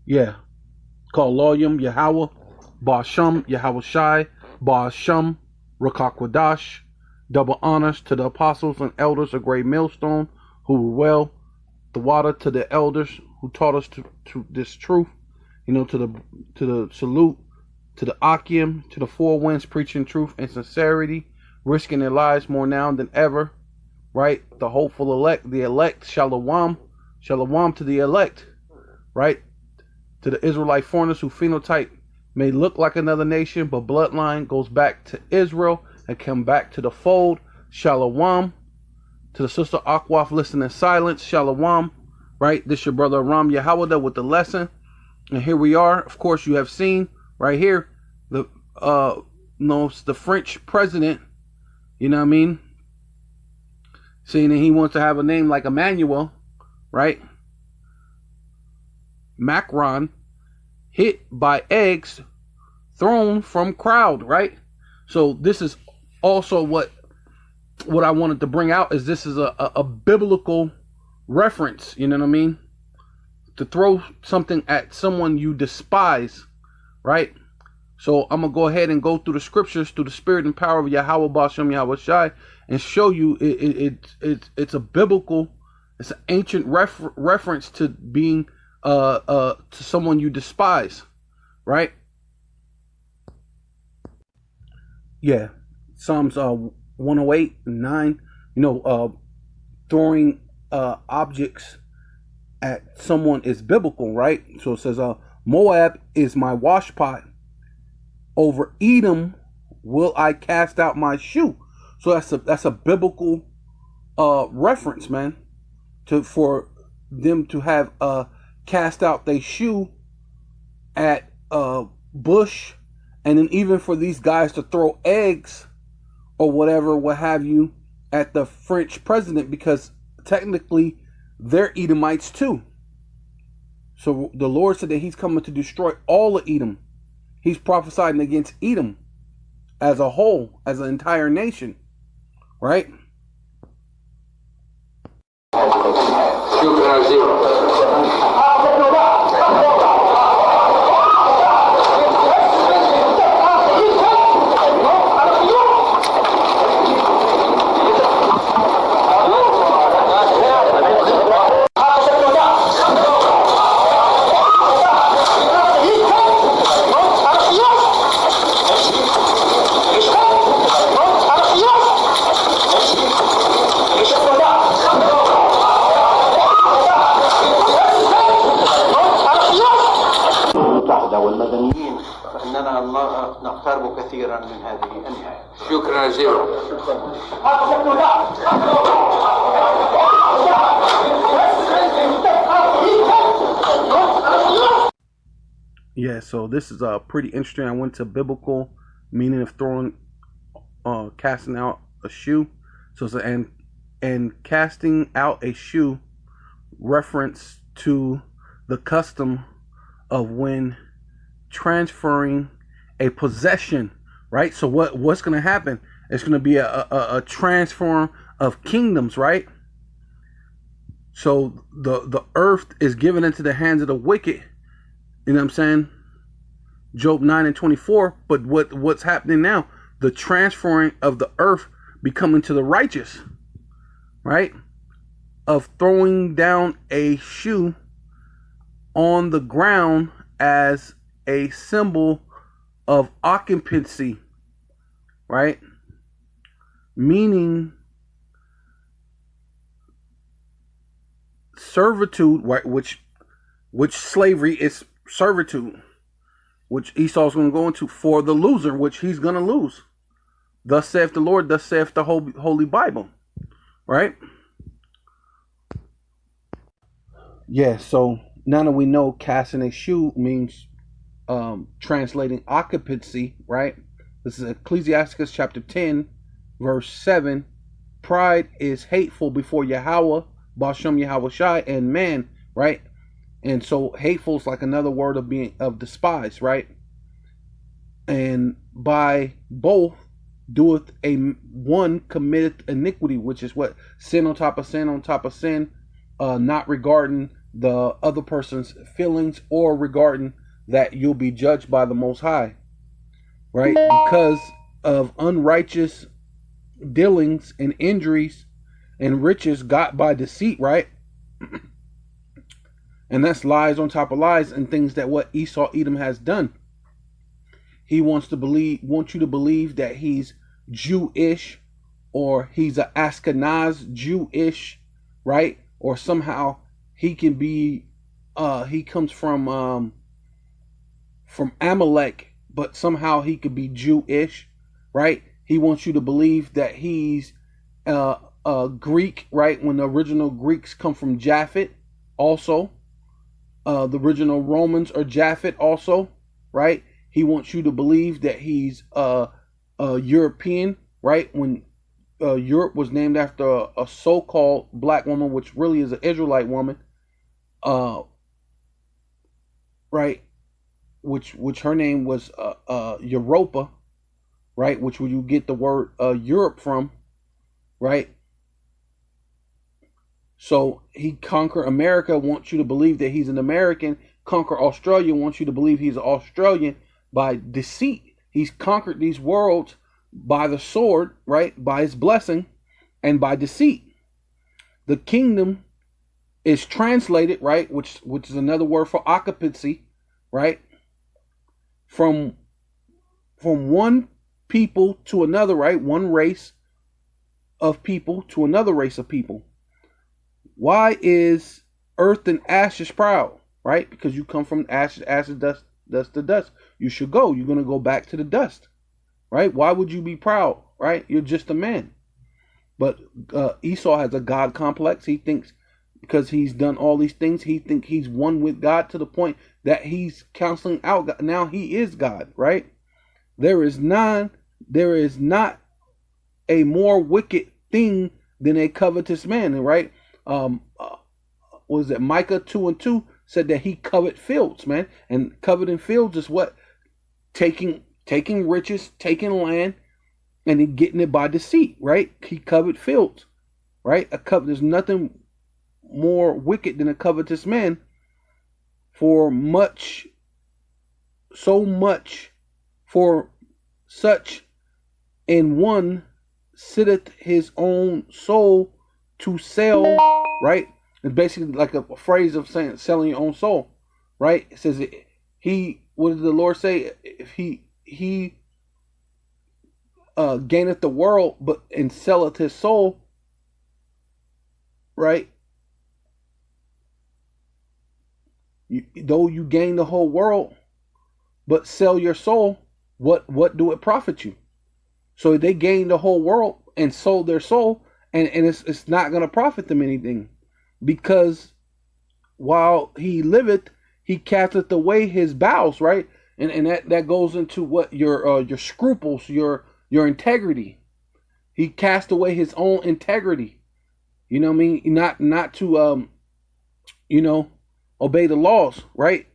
Yeah, called Loyum Yahweh, Basham Yahweh Shai, Basham Rakakwadash. Double honors to the apostles and elders, a great millstone, who were well, the water to the elders who taught us to this truth, to the salute, to the Akim, to the four winds preaching truth and sincerity, risking their lives more now than ever, right? The hopeful elect, the elect, Shalom, Shalom to the elect, right? To the Israelite foreigners who phenotype may look like another nation, but bloodline goes back to Israel and come back to the fold, Shalom. To the sister Akwaf, listen in silence, Shalom, right? This your brother Ram Yahawada with the lesson. And here we are. Of course, you have seen right here the the French president, you know what I mean? Saying that he wants to have a name like Emmanuel, right? Macron hit by eggs thrown from crowd, right? So this is also what I wanted to bring out, is this is a biblical reference, you know what I mean? To throw something at someone you despise, right? So I'm going to go ahead and go through the scriptures through the spirit and power of Yahweh Bashem Yahweh Shai and show you it's a biblical, it's an ancient reference to being to someone you despise, right? Yeah, Psalms 108 and 9, throwing objects at someone is biblical, right? So it says, Moab is my washpot. Over Edom will I cast out my shoe. So that's a biblical reference, man, for them to have cast out their shoe at Bush, and then even for these guys to throw eggs or whatever, what have you, at the French president, because technically they're Edomites too. So the Lord said that he's coming to destroy all of Edom. He's prophesying against Edom as a whole, as an entire nation, right? نقترب كثيرا من هذه النهاية. شكرا جزيلا. Yeah, so this is pretty interesting. I went to biblical meaning of throwing, casting out a shoe. So it's and casting out a shoe reference to the custom of when transferring a possession, right? So what's going to happen? It's going to be a transform of kingdoms, right? So the earth is given into the hands of the wicked. You know what I'm saying? Job 9 and 24. But what's happening now? The transferring of the earth becoming to the righteous, right? Of throwing down a shoe on the ground as a symbol of occupancy, right? Meaning servitude, right? Which slavery is servitude, which Esau's going to go into for the loser, which he's going to lose. Thus saith the Lord, thus saith the Holy Bible, right? Yeah, so now that we know casting a shoe means translating occupancy, right? This is Ecclesiastes chapter 10, verse 7. Pride is hateful before Yahweh, Bashem Yahweh Shai, and man, right? And so hateful is like another word of despise, right? And by both doeth a one committeth iniquity, which is what? Sin on top of sin on top of sin, not regarding the other person's feelings or regarding that you'll be judged by the Most High, right? Because of unrighteous dealings and injuries and riches got by deceit, right? And that's lies on top of lies and things that what Esau Edom has done. He wants you to believe that he's Jewish, or he's a Ashkenaz Jewish, right? Or somehow he can be he comes from Amalek, but somehow he could be Jewish, right? He wants you to believe that he's Greek, right? When the original Greeks come from Japhet, also. The original Romans are Japhet, also, right? He wants you to believe that he's European, right? When Europe was named after a so-called black woman, which really is an Israelite woman, right? Which her name was Europa, right? Which where you get the word Europe from, right? So he conquered America, wants you to believe that he's an American. Conquer Australia, wants you to believe he's an Australian by deceit. He's conquered these worlds by the sword, right? By his blessing and by deceit. The kingdom is translated, right? Which is another word for occupancy, right? From one people to another, right? One race of people to another race of people. Why is earth and ashes proud, right? Because you come from ashes, dust, dust to dust. You should go. You're going to go back to the dust, right? Why would you be proud, right? You're just a man. But Esau has a God complex. He thinks because he's done all these things, he thinks he's one with God to the point that he's canceling out God. Now he is God, right? There is not a more wicked thing than a covetous man, right? Was it Micah 2:2 said that he covet fields, man, and coveting fields is what taking riches, taking land, and then getting it by deceit, right? He covet fields, right? There's nothing more wicked than a covetous man. For such in one sitteth his own soul to sell, right? It's basically like a phrase of saying selling your own soul, right? It says what did the Lord say? If he gaineth the world and selleth his soul, right? Though you gain the whole world but sell your soul, what do it profit you? So they gained the whole world and sold their soul, and it's not going to profit them anything, because while he liveth, he casteth away his bowels, right? And that goes into what your scruples, your integrity. He cast away his own integrity. You know what I mean? Not to obey the laws, right?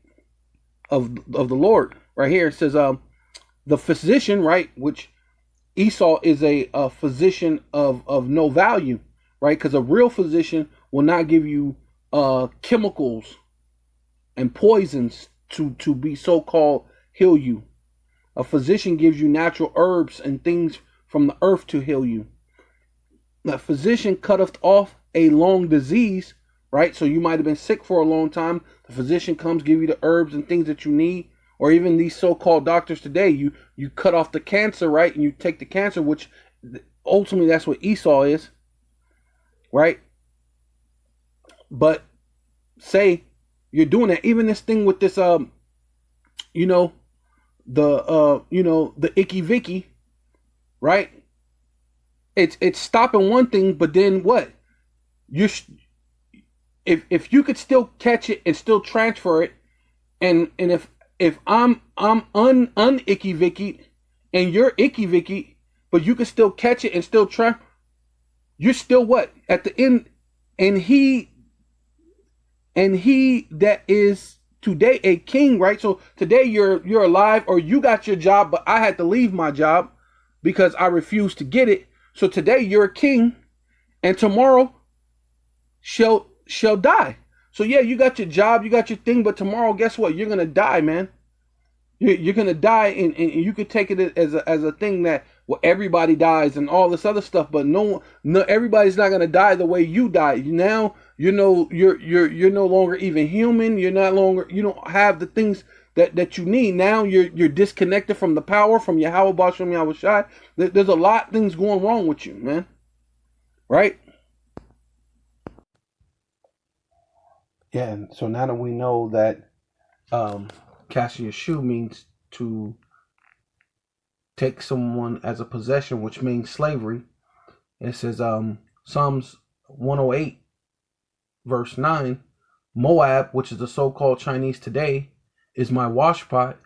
Of the Lord. Right here it says the physician, right? Which Esau is a physician of no value, right? Because a real physician will not give you chemicals and poisons to be so-called heal you. A physician gives you natural herbs and things from the earth to heal you. A physician cutteth off a long disease, right? So you might have been sick for a long time. The physician comes, give you the herbs and things that you need. Or even these so-called doctors today, you cut off the cancer, right? And you take the cancer, which ultimately that's what Esau is, right? But say you're doing that. Even this thing with this, the icky vicky, right? It's stopping one thing, but then what? If you could still catch it and still transfer it, and if I'm icky vicky and you're icky vicky, but you can still catch it and still try, you're still what? At the end, and he that is today a king, right? So today you're alive, or you got your job, but I had to leave my job because I refused to get it. So today you're a king, and tomorrow shall die. So yeah, you got your job, you got your thing, but tomorrow, guess what? You're gonna die, man. You're gonna die, and you could take it as a thing that, well, everybody dies and all this other stuff, but no, everybody's not gonna die the way you die. Now you know you're no longer even human. You're not longer, you don't have the things that you need. Now you're disconnected from the power, from Yahweh Bashem Yahweh Shai. There's a lot of things going wrong with you, man. Right? Yeah, and so now that we know that cast your shoe means to take someone as a possession, which means slavery. It says Psalms 108 verse 9, Moab, which is the so-called Chinese today, is my washpot.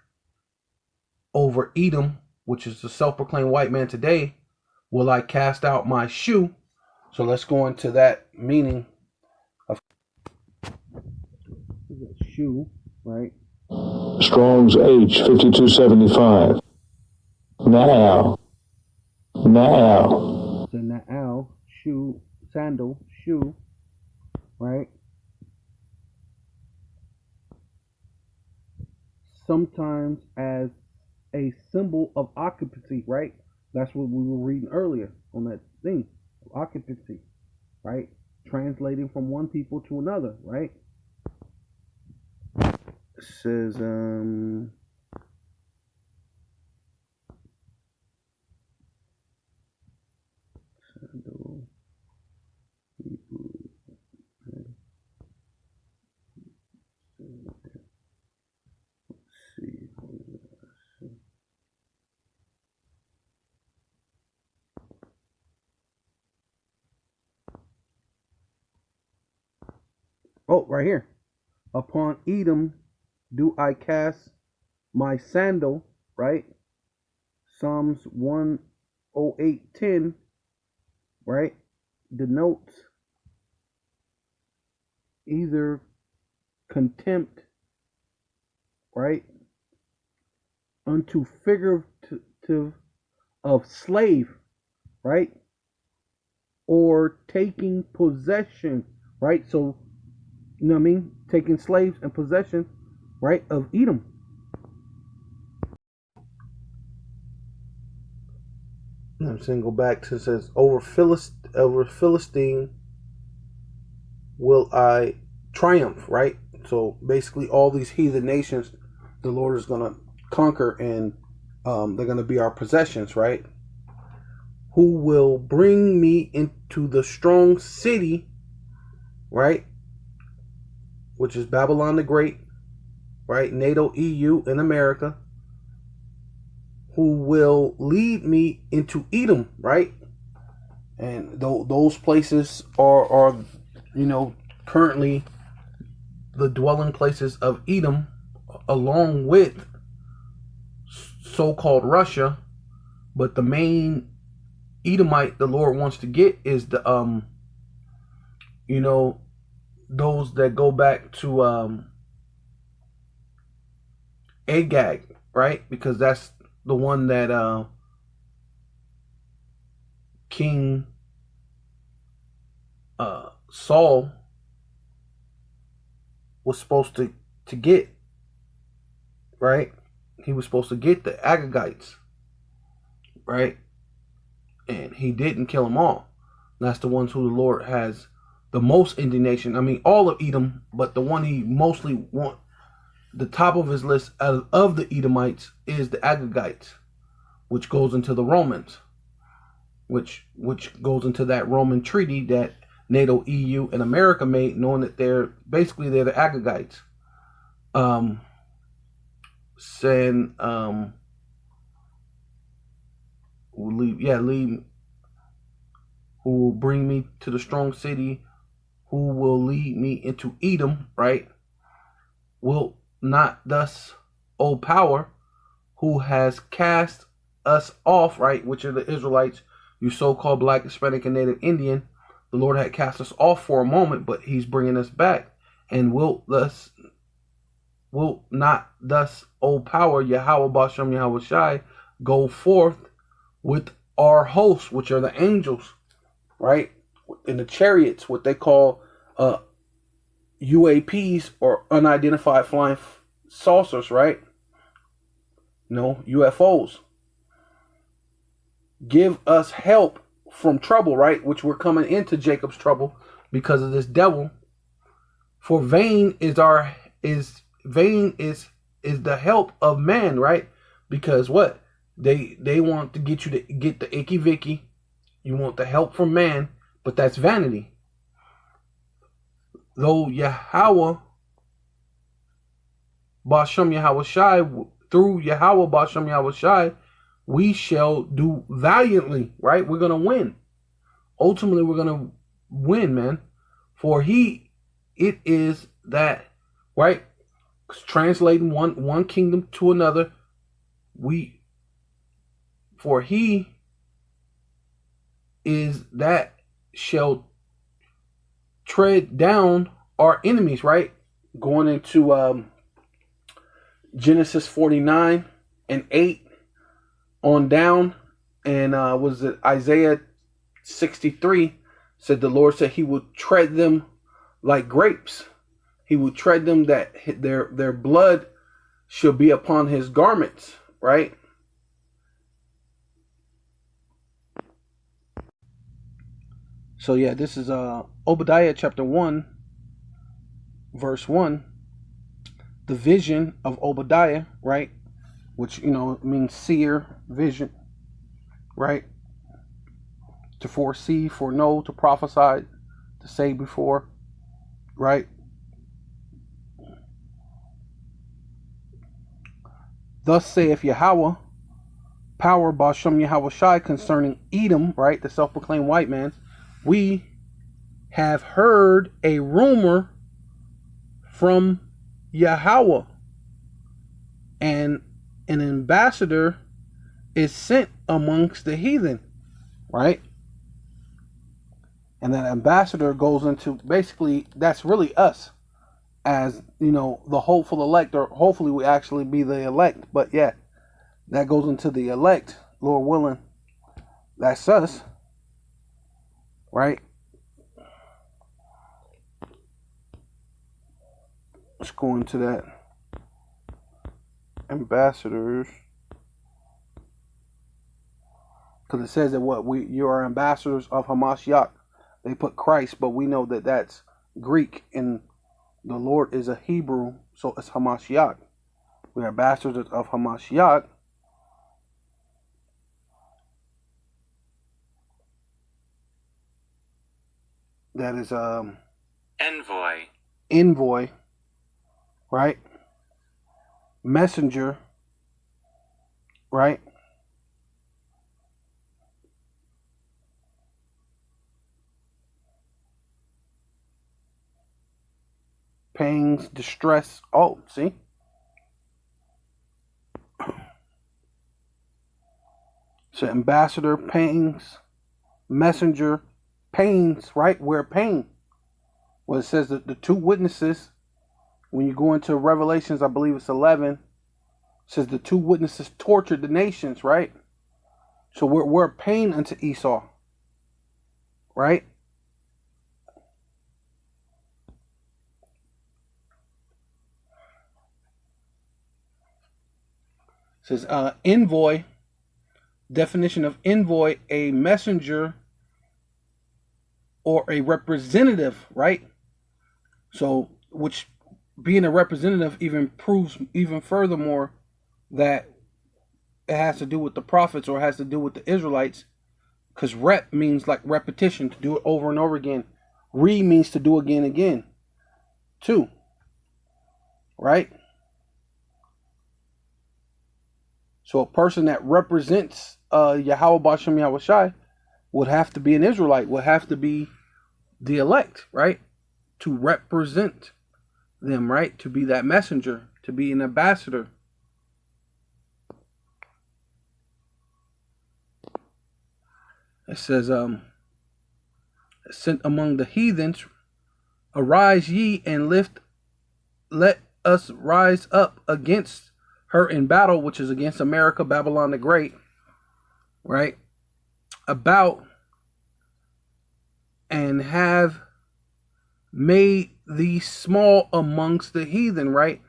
Over Edom, which is the self-proclaimed white man today, will I cast out my shoe. So let's go into that meaning of shoe, right? Strong's H5275. Now. So na'al, shoe, sandal, shoe, right? Sometimes as a symbol of occupancy, right? That's what we were reading earlier on that thing, occupancy, right? Translating from one people to another, right? It says, oh, right here. Upon Edom do I cast my sandal, right? Psalms 108:10, right? Denotes either contempt, right, unto figurative of slave, right, or taking possession, right? So, you know what I mean? Taking slaves and possession, right, of Edom. I'm saying, go back to, it says, over Philistine will I triumph, right? So basically all these heathen nations the Lord is going to conquer, and they're going to be our possessions, right? Who will bring me into the strong city, right? Which is Babylon the Great, right? NATO, EU, and America. Who will lead me into Edom, right? And those places are, you know, currently the dwelling places of Edom, along with so-called Russia. But the main Edomite the Lord wants to get is the you know, those that go back to Agag, right? Because that's the one that King Saul was supposed to get, right? He was supposed to get the Agagites, right? And he didn't kill them all. That's the ones who the Lord has the most indignation. I mean, all of Edom, but the one he mostly want, the top of his list of the Edomites is the Agagites, which goes into the Romans, which goes into that Roman treaty that NATO, EU, and America made, knowing that they're the Agagites. Saying lead, who will bring me to the strong city, who will lead me into Edom, right? Will not thus, O power, who has cast us off, right? Which are the Israelites, you so-called Black, Hispanic, and Native Indian. The Lord had cast us off for a moment, but he's bringing us back. And will not thus, O power, Yahweh Bashem Yahweh Shai, go forth with our hosts, which are the angels, right? In the chariots, what they call UAPs or unidentified flying saucers, right? No, UFOs. Give us help from trouble, right? Which we're coming into Jacob's trouble because of this devil. For vain is the help of man, right? Because what? They want to get you to get the icky vicky. You want the help from man, but that's vanity. Though Yahweh Bashem Yahweh Shai, through Yahweh Bashem Yahweh Shai, we shall do valiantly, right? We're going to win. Ultimately, we're going to win, man. For it is that, right? Translating one kingdom to another, for he is that shall tread down our enemies, right? Going into Genesis 49 and 8 on down, and was it Isaiah 63 said the Lord said he would tread them like grapes. He would tread them, that their blood shall be upon his garments, right? So yeah, this is Obadiah chapter 1, verse 1. The vision of Obadiah, right? Which, means seer, vision, right? To foresee, foreknow, to prophesy, to say before, right? Thus saith Yahweh, power Bashem Yahweh Shai, concerning Edom, right? The self-proclaimed white man. We have heard a rumor from Yahweh, and an ambassador is sent amongst the heathen, right? And that ambassador goes into, basically, that's really us, as the hopeful elect, or hopefully we actually be the elect. But yeah, that goes into the elect, Lord willing. That's us, right? Let's go into that. Ambassadors, because it says that you are ambassadors of Hamashiach. They put Christ, but we know that that's Greek, and the Lord is a Hebrew, so it's Hamashiach. We are ambassadors of Hamashiach. That is envoy, right? Messenger, right? Pains, distress. Oh, see? So ambassador, pains, messenger, pains, right? We're pain. Well, it says that the two witnesses, when you go into Revelations, I believe it's 11, it says the two witnesses tortured the nations, right? So we're a pain unto Esau, right? It says envoy, definition of envoy, a messenger or a representative, right? So, which being a representative even proves even furthermore that it has to do with the prophets, or has to do with the Israelites, because rep means like repetition, to do it over and over again. Re means to do again and again, too, right? So a person that represents Yahweh Bashem Yahweh Shai would have to be an Israelite, would have to be the elect, right? To represent them, right? To be that messenger, to be an ambassador. It says, sent among the heathens, arise ye and let us rise up against her in battle, which is against America, Babylon the Great, right? About and have made the small amongst the heathen, right?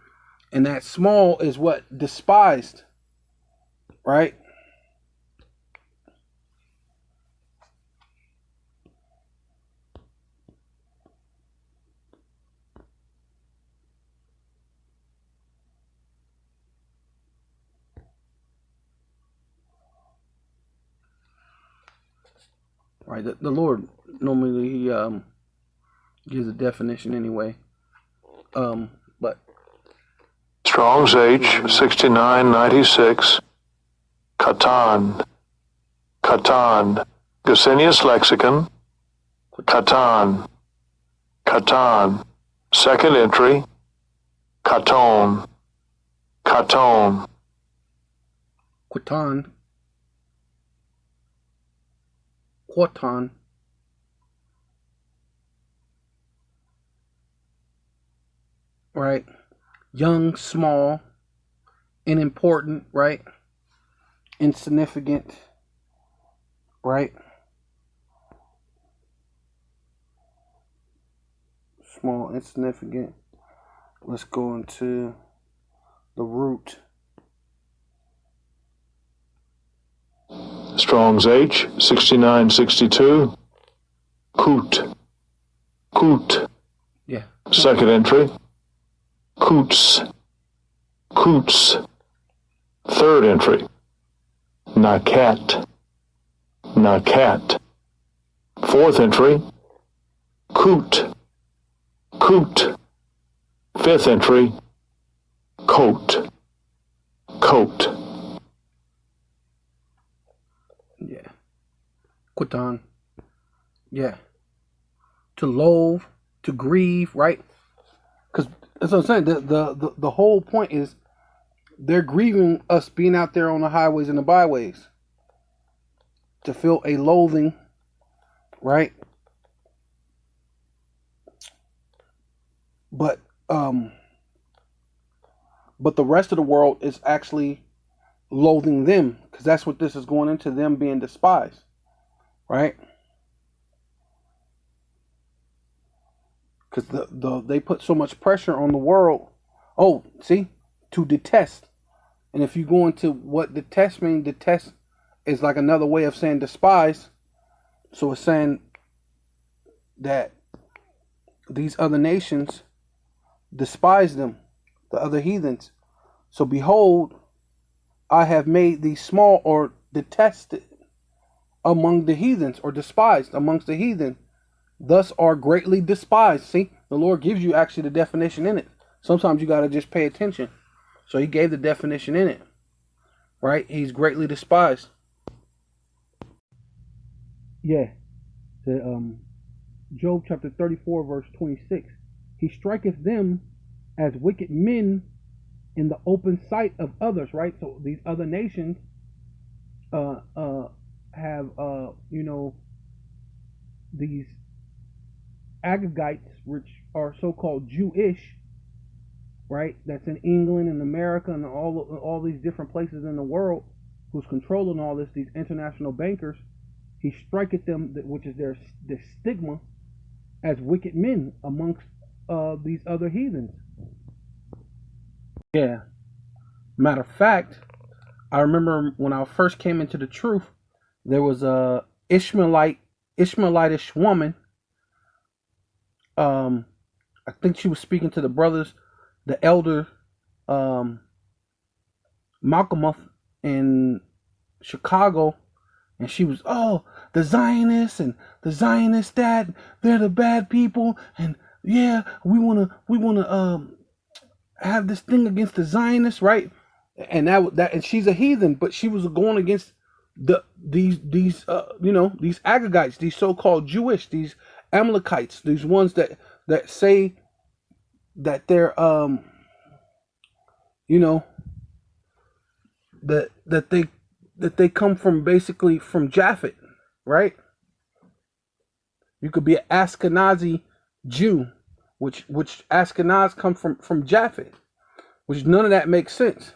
And that small is what? Despised, right? Right. The Lord normally he gives a definition anyway. But Strong's H 6996. Katan. Katan. Gesenius lexicon. Katan. Katan. Second entry. Katon. Katon. Quatan. Quatan. Right. Young, small, unimportant, right? Insignificant, right? Small, insignificant. Let's go into the root. Strong's H 6962. Coot. Coot. Yeah. Second entry. Coots. Coots. Third entry. Nakat. Nakat. Fourth entry. Coot. Coot. Fifth entry. Coat. Coat. Yeah. Quatan. Yeah. To loathe, to grieve, right? Because that's what I'm saying. The whole point is they're grieving us being out there on the highways and the byways. To feel a loathing, right? But the rest of the world is actually loathing them, because that's what this is going into, them being despised, right? Because they put so much pressure on the world. Oh, see, to detest. And if you go into what detest means, detest is like another way of saying despise. So it's saying that these other nations despise them, the other heathens. So behold, I have made thee small or detested among the heathens, or despised amongst the heathen. Thus are greatly despised. See, the Lord gives you actually the definition in it. Sometimes you got to just pay attention. So he gave the definition in it, right? He's greatly despised. Yeah. The Job chapter 34 verse 26. He striketh them as wicked men in the open sight of others, right? So these other nations have these Agagites, which are so-called Jewish, right? That's in England and America and all these different places in the world, who's controlling all this, these international bankers. He striketh them, which is their stigma, as wicked men amongst these other heathens. Yeah. Matter of fact, I remember when I first came into the truth, there was a Ishmaelitish woman. I think she was speaking to the brothers, the elder Malcolm in Chicago, and she was, oh, the Zionists and the Zionists that they're the bad people, and yeah, we wanna have this thing against the Zionists, right? And and she's a heathen, but she was going against these Agagites, these so-called Jewish, these Amalekites, these ones that say that they're that they come from, basically from Japhet, right? You could be an Ashkenazi Jew, which Ashkenaz come from Japhet, which none of that makes sense.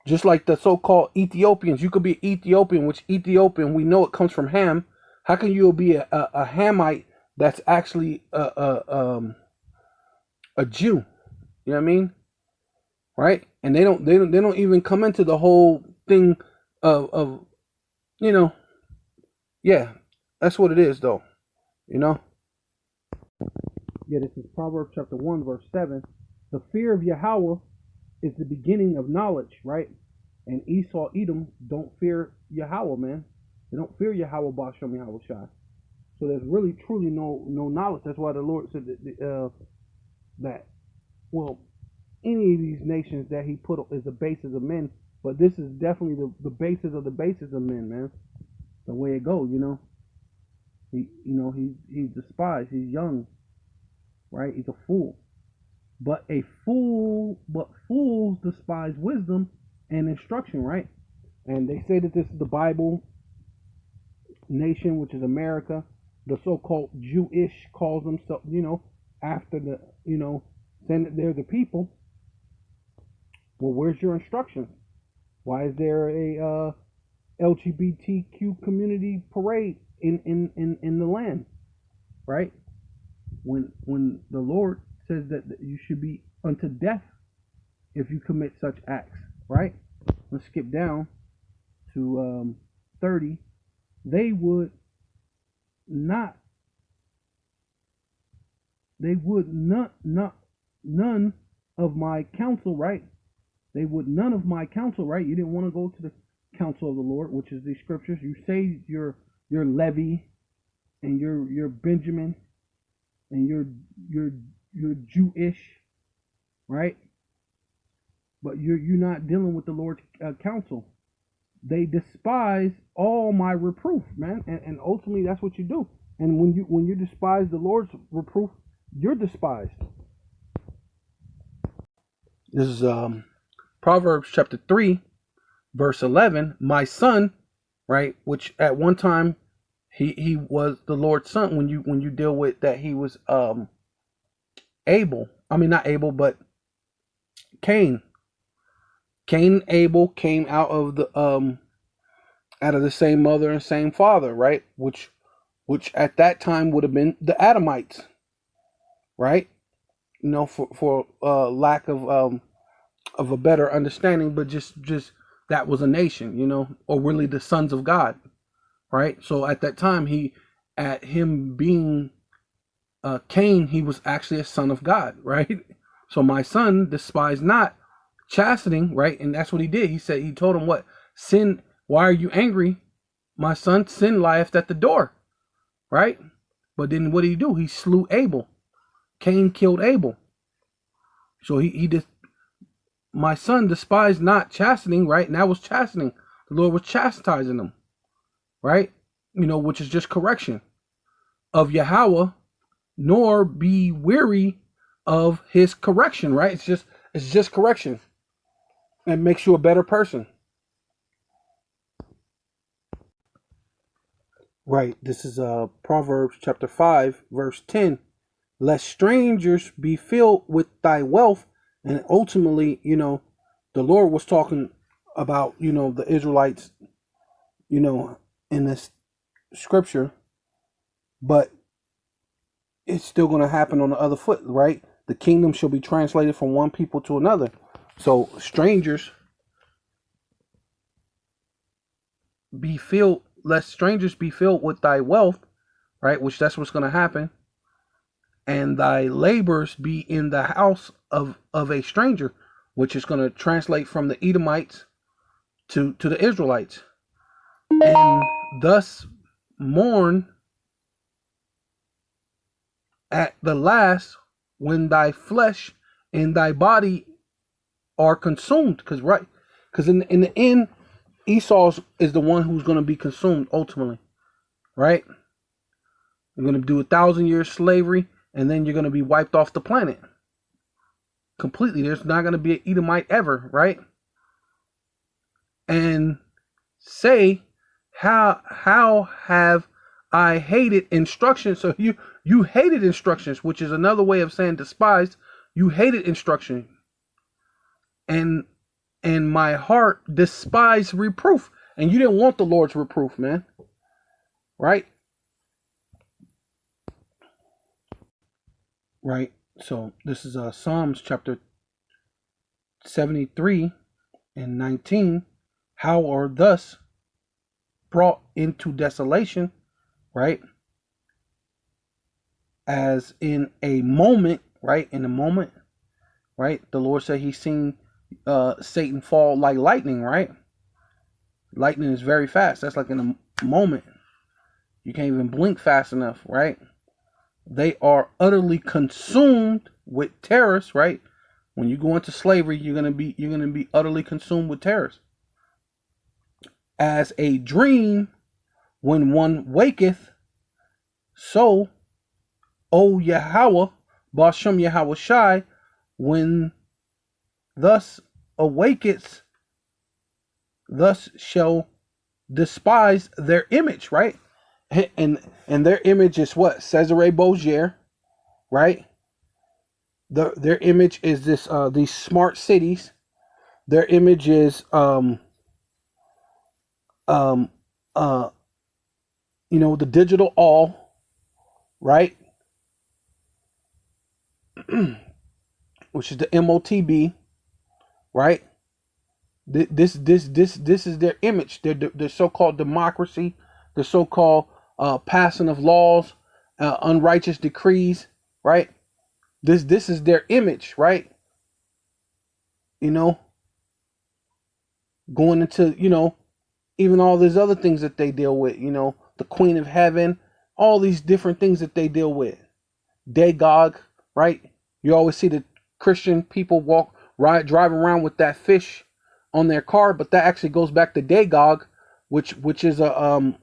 Just like the so-called Ethiopians, you could be Ethiopian, which Ethiopian, we know it comes from Ham. How can you be a Hamite that's actually a Jew. You know what I mean? Right? And they don't even come into the whole thing of you know, yeah, that's what it is though. You know? Yeah, this is Proverbs chapter 1, verse 7. The fear of Yahweh is the beginning of knowledge, right? And Esau, Edom don't fear Yahweh, man. They don't fear Yahweh, Bashem, Yahweh Shai. So there's really, truly no knowledge. That's why the Lord said that well, any of these nations that he put is the basis of men, but this is definitely the basis of the basis of men, man. The way it goes, you know. He's despised. He's young, right? He's a fool. But fools despise wisdom and instruction, right? And they say that this is the Bible nation, which is America. The so-called Jewish calls themselves, after the, saying that they're the people. Well, where's your instructions? Why is there a LGBTQ community parade in the land, right? When the Lord says that you should be unto death if you commit such acts, right? Let's skip down to 30. They would not. They would not none of my counsel, right? They would none of my counsel, right? You didn't want to go to the counsel of the Lord, which is the scriptures. You say you're Levi and you're Benjamin and you're Jewish, right? But you're not dealing with the Lord's counsel. They despise all my reproof, man, and ultimately that's what you do. And when you despise the Lord's reproof, you're despised. This is Proverbs chapter 3, verse 11. My son, right, which at one time he was the Lord's son. When you deal with that, he was Abel. I mean, not Abel, but Cain. Cain and Abel came out of the same mother and same father, right? Which at that time would have been the Edomites, right? For lack of a better understanding, but just that was a nation, or really the sons of God, right? So at that time, him being Cain, he was actually a son of God, right? So my son despise not chastening, right? And that's what he did. He told him what? Sin, why are you angry? My son, sin lieth at the door, right? But then what did he do? He slew Abel. Cain killed Abel. So he did. My son despised not chastening, right? And that was chastening. The Lord was chastising him, right? Which is just correction of Yahweh, nor be weary of his correction, right? It's just correction. And makes you a better person. Right. This is Proverbs chapter 5, verse 10. Lest strangers be filled with thy wealth. And ultimately, the Lord was talking about, the Israelites, in this scripture. But it's still going to happen on the other foot, right? The kingdom shall be translated from one people to another. So strangers lest strangers be filled with thy wealth, right? Which that's what's going to happen. And thy labors be in the house of a stranger, which is going to translate from the Edomites to the Israelites. And thus mourn at the last when thy flesh and thy body are consumed. Because in the end, Esau is the one who's going to be consumed ultimately, right? You're going to do 1,000 years slavery, and then you're going to be wiped off the planet completely. There's not going to be an Edomite ever, right? And say, how have I hated instruction? So you hated instructions, which is another way of saying despised. You hated instruction, and my heart despised reproof. And you didn't want the Lord's reproof, man, right? right? So this is Psalms chapter 73 and 19. How are thus brought into desolation, right? As in a moment, right? In a moment, right? The Lord said He's seen Satan fall like lightning, right? Lightning is very fast. That's like in a moment. You can't even blink fast enough, right? They are utterly consumed with terrors, right? When you go into slavery, you're gonna be utterly consumed with terrors. As a dream, when one waketh, so, O Yahweh, Bashem Yahweh Shai, when thus awaketh, thus shall despise their image, right? And their image is what? Cesare Borgia, right? Their image is this these smart cities. Their image is um the digital all, right? Which is the MOTB, right? This is their image. Their so-called democracy, the so-called passing of laws, unrighteous decrees, right? This is their image, right? Going into even all these other things that they deal with. The Queen of Heaven, all these different things that they deal with. Dagog, right? You always see the Christian people drive around with that fish on their car, but that actually goes back to Dagog, which is a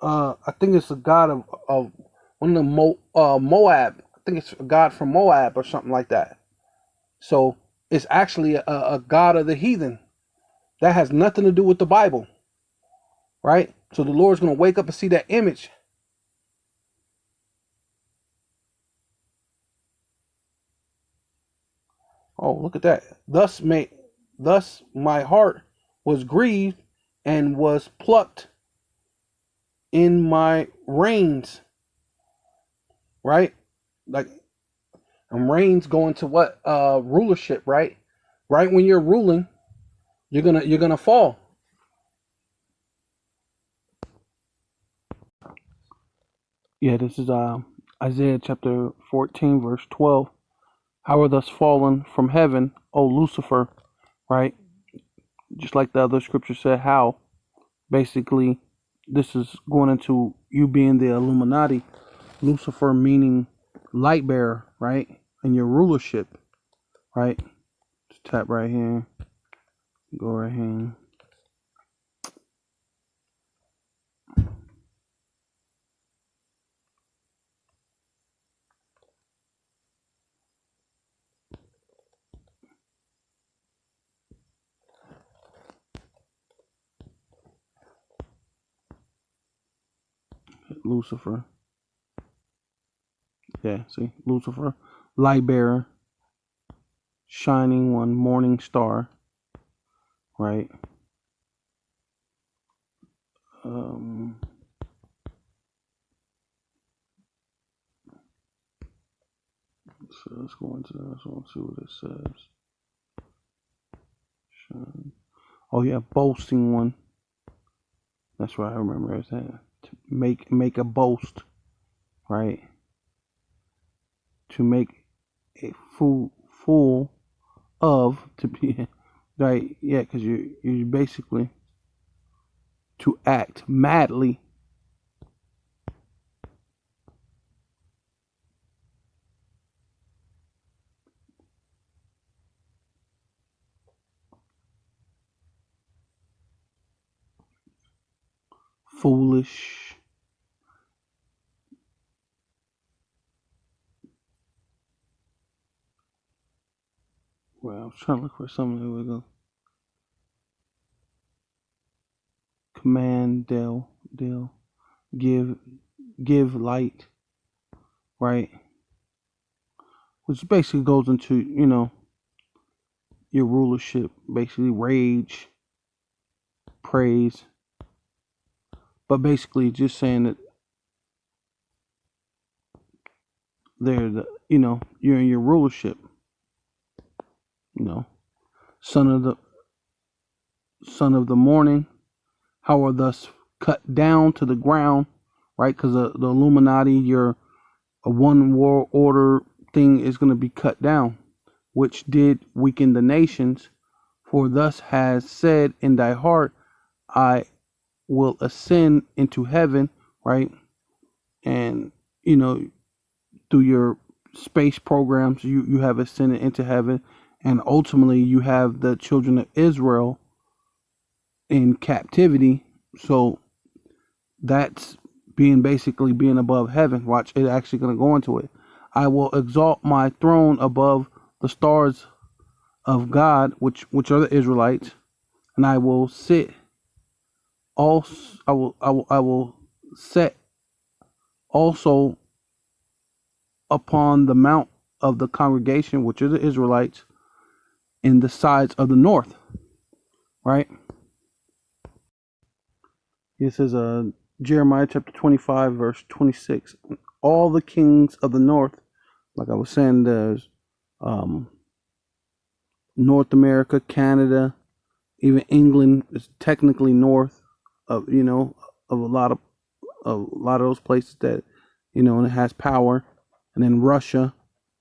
I think it's a god of one of the Moab. I think it's a god from Moab or something like that. So it's actually a god of the heathen. That has nothing to do with the Bible, right? So the Lord's going to wake up and see that image. Oh, look at that. Thus my heart was grieved and was plucked in my reins, right? Like, and reins going to what? Rulership, right? Right when you're ruling, you're gonna fall. Yeah, this is Isaiah chapter 14, verse 12. How are thus fallen from heaven, O Lucifer, right? Just like the other scripture said, how. Basically, this is going into you being the Illuminati. Lucifer meaning light bearer, right? And your rulership, right? Just tap right here. Go right here. Lucifer. Yeah, see? Lucifer. Light bearer. Shining one, morning star. Right? So let's go into this. Let's see what it says. Shine. Oh yeah, boasting one. That's right, I remember it. To make a boast, right? To make a fool of, to be right, yeah, because you're basically to act madly. Foolish. Well, I was trying to look for something. Here we go. Command, deal, give light, right? Which basically goes into, your rulership, basically rage, praise, but basically just saying that they're you're in your rulership. You know, son of the morning, how are thus cut down to the ground, right? Because the Illuminati, your one world order thing is going to be cut down, which did weaken the nations. For thus has said in thy heart, I will ascend into heaven, right? And through your space programs, you have ascended into heaven, and ultimately you have the children of Israel in captivity. So that's basically being above heaven. Watch, it's actually going to go into it. I will exalt my throne above the stars of God, which are the Israelites, and I will sit. Also, I will set also upon the mount of the congregation, which are the Israelites, in the sides of the north. Right. This is Jeremiah chapter 25, verse 26. All the kings of the north, like I was saying, there's North America, Canada, even England is technically north of of a lot of those places that and it has power, and then Russia.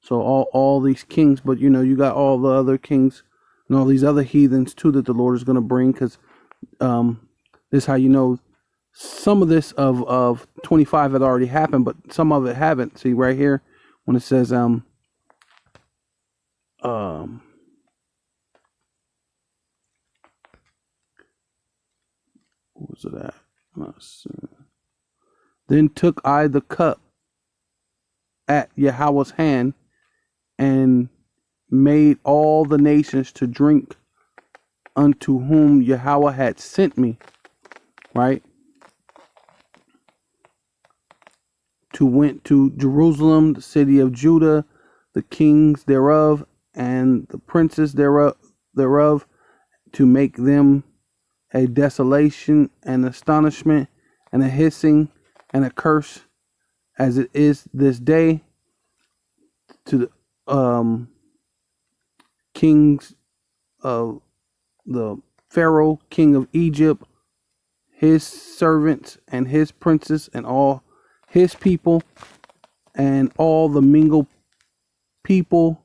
So all these kings, but you got all the other kings and all these other heathens too that the Lord is going to bring, because this is how some of this of 25 had already happened, but some of it haven't. See right here when it says what was it at? Let's see. Then took I the cup at Yahweh's hand, and made all the nations to drink unto whom Yahweh had sent me. Right? Went to Jerusalem, the city of Judah, the kings thereof, and the princes thereof, to make them a desolation and astonishment and a hissing and a curse, as it is this day, to the kings of the Pharaoh, king of Egypt, his servants and his princes, and all his people, and all the mingled people,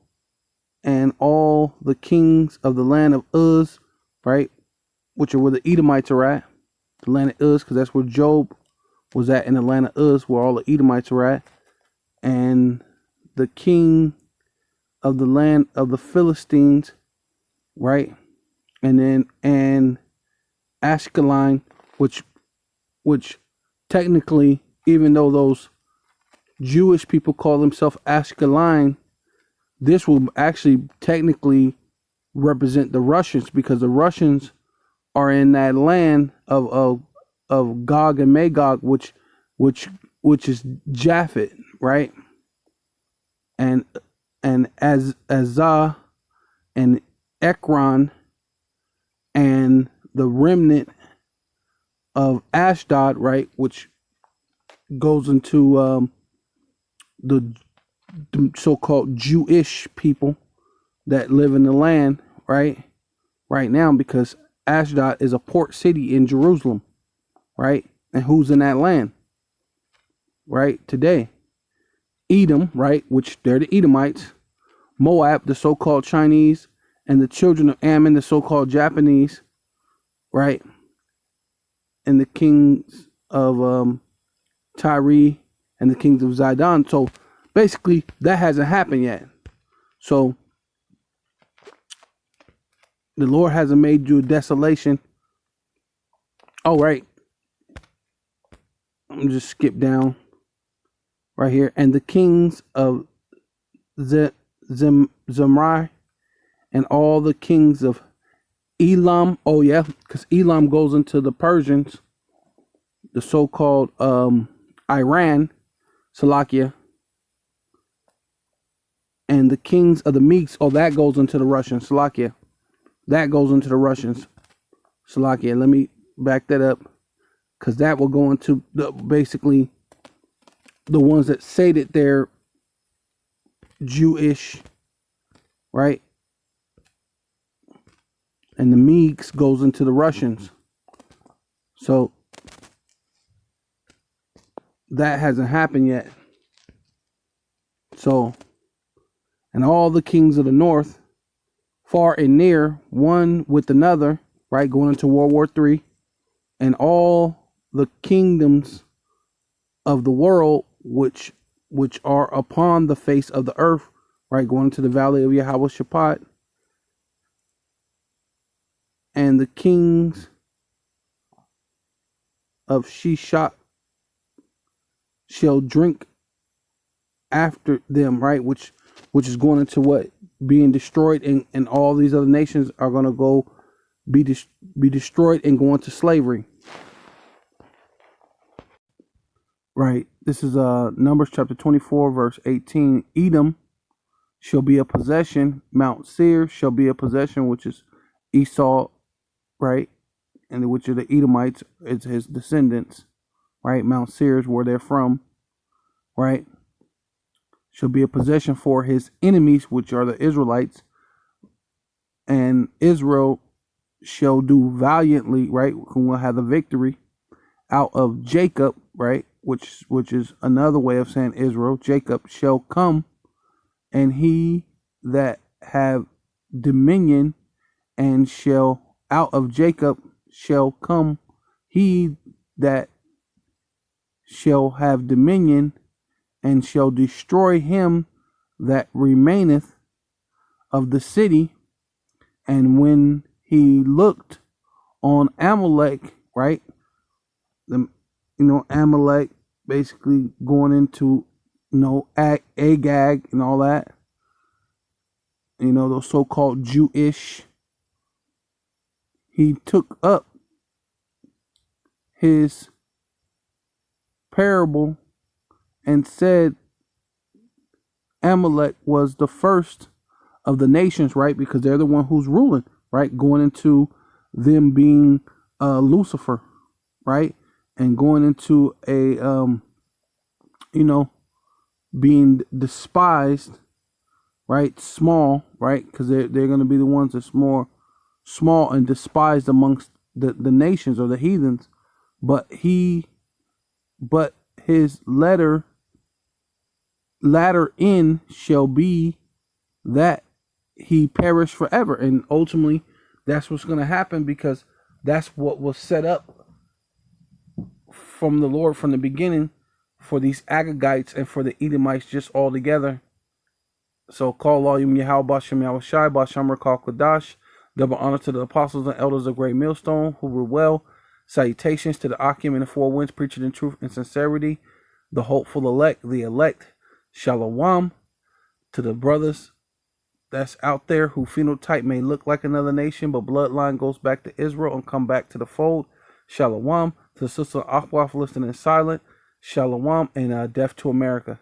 and all the kings of the land of Uz, right, which are where the Edomites are at, the land of Uz, because that's where Job was at, in the land of Uz, where all the Edomites are at, and the king of the land of the Philistines, right, and Ashkelon, which technically, even though those Jewish people call themselves Ashkelon, this will actually technically represent the Russians, because the Russians are in that land of Gog and Magog, which is Japhet, right? And Azah and Ekron, and the remnant of Ashdod, right, which goes into the so-called Jewish people that live in the land right now, because Ashdod is a port city in Jerusalem, right? And who's in that land right today? Edom, right, which they're the Edomites, Moab, the so-called Chinese, and the children of Ammon, the so-called Japanese, right? And the kings of Tyre and the kings of Zidon. So basically, that hasn't happened yet. So the Lord hasn't made you a desolation. Oh, right. I'm gonna just skip down right here. And the kings of Zimri, and all the kings of Elam. Oh yeah, because Elam goes into the Persians, the so-called Iran, Salakia, and the kings of the Meeks. Oh, that goes into the Russians, Salakia. That goes into the Russians, Salakia. Let me back that up, because that will go into basically the ones that say that they're Jewish, right? And the Meeks goes into the Russians. So that hasn't happened yet. So, and all the kings of the north, far and near, one with another, right, going into World War III, and all the kingdoms of the world which are upon the face of the earth, right, going into the valley of Yahweh Shaphat, and the kings of Shishak shall drink after them, right, which is going into what? Being destroyed, and all these other nations are going to go be destroyed and go into slavery. Right. This is Numbers chapter 24, verse 18. Edom shall be a possession. Mount Seir shall be a possession, which is Esau, right? And which are the Edomites, it's his descendants, right? Mount Seir is where they're from, right? Shall be a possession for his enemies, which are the Israelites. And Israel shall do valiantly, right? Who will have the victory out of Jacob, right? Which is another way of saying Israel. Jacob shall come, and he that have dominion, and shall out of Jacob shall come he that shall have dominion, and shall destroy him that remaineth of the city. And when he looked on Amalek, right? Amalek basically going into, Agag and all that. Those so-called Jewish. He took up his parable and said Amalek was the first of the nations, right? Because they're the one who's ruling, right? Going into them being Lucifer, right? And going into a, being despised, right? Small, right? Because they're going to be the ones that's more small and despised amongst the nations or the heathens. But his latter end shall be that he perish forever. And ultimately, that's what's going to happen, because that's what was set up from the Lord from the beginning for these Agagites and for the Edomites just all together. So call Volume Yahweh Bashem Yahweh Shai Bashem Rakal Kodash. Double honor to the apostles and elders of Great Millstone who were well. Salutations to the Akim and the four winds, preaching in truth and sincerity. The hopeful elect, the elect. Shalom to the brothers that's out there who phenotype may look like another nation, but bloodline goes back to Israel and come back to the fold. Shalom to the sister Akhwaf listening silent. Shalom and death to America.